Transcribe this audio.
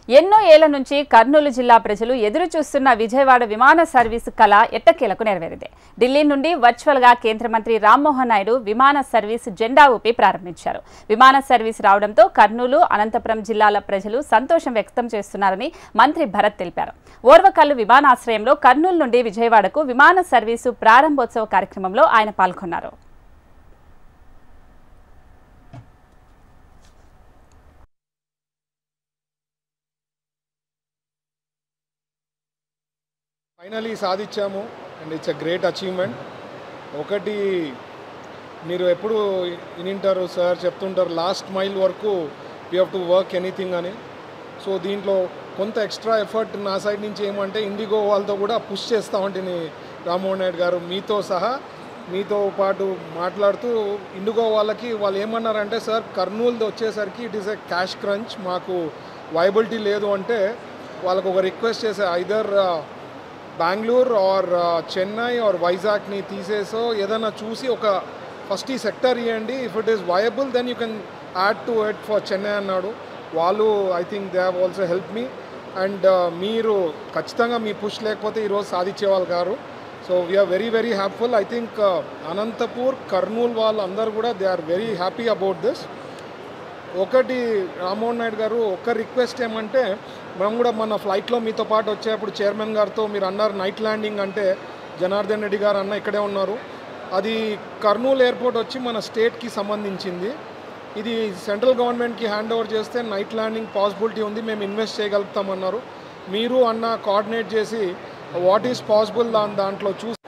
ఎన్నో ఏళ్ల నుంచి కర్నూలు జిల్లా ప్రజలు ఎదురు చూస్తున్న విజయవాడ విమాన సర్వీసు కళ ఎట్టకేలకు నెరవేరింది. ఢిల్లీ నుండి వర్చువల్ గా కేంద్ర మంత్రి రామ్మోహన్ నాయుడు విమాన సర్వీసు జెండా ఊపి ప్రారంభించారు. విమాన సర్వీసు రావడంతో కర్నూలు, అనంతపురం జిల్లాల ప్రజలు సంతోషం వ్యక్తం చేస్తున్నారని మంత్రి భరత్ తెలిపారు. ఓర్వకల్లు విమానాశ్రయంలో కర్నూలు నుండి విజయవాడకు విమాన సర్వీసు ప్రారంభోత్సవ కార్యక్రమంలో ఆయన పాల్గొన్నారు. ఫైనలీ సాధించాము and it's a great achievement. ఒకటి మీరు ఎప్పుడు వినింటారు, సార్ చెప్తుంటారు లాస్ట్ మైల్ వరకు we have to work anything అని. సో దీంట్లో కొంత ఎక్స్ట్రా ఎఫర్ట్ నా సైడ్ నుంచి ఏమంటే ఇండిగో వాళ్ళతో కూడా పుష్ చేస్తామంటే రామ్మోహన్ నాయుడు గారు మీతో పాటు మాట్లాడుతూ ఇండిగో వాళ్ళకి వాళ్ళు ఏమన్నారంటే, సార్ కర్నూలుది వచ్చేసరికి it is a cash crunch, మాకు వైబిలిటీ లేదు అంటే వాళ్ళకు ఒక రిక్వెస్ట్ చేసే either Bengaluru or Chennai or వైజాగ్ని తీసేసో ఏదైనా చూసి ఒక ఫస్ట్ ఈ సెక్టర్ ఇవ్వండి, if it is viable then you can add to it for Chennai అన్నాడు. వాళ్ళు I think they have also help me and మీరు ఖచ్చితంగా మీ పుష్ లేకపోతే ఈరోజు సాధించేవాళ్ళు కారు. So we're very very happyful. I think Anantapur, Kurnool వాళ్ళు అందరు కూడా they are very happy about this. ఒకటి రామ్మోహన్ నాయుడు గారు ఒక రిక్వెస్ట్ ఏమంటే, మనం కూడా మన ఫ్లైట్లో మీతో పాటు వచ్చేప్పుడు చైర్మన్ గారితో మీరు అన్నారు నైట్ ల్యాండింగ్ అంటే, జనార్దన్ రెడ్డి గారు అన్న ఇక్కడే ఉన్నారు, అది కర్నూలు ఎయిర్పోర్ట్ వచ్చి మన స్టేట్కి సంబంధించింది. ఇది సెంట్రల్ గవర్నమెంట్కి హ్యాండ్ ఓవర్ చేస్తే నైట్ ల్యాండింగ్ పాసిబిలిటీ ఉంది, మేము ఇన్వెస్ట్ చేయగలుగుతామన్నారు. మీరు అన్న కోఆర్డినేట్ చేసి వాట్ ఈస్ పాసిబుల్ దాంట్లో చూసి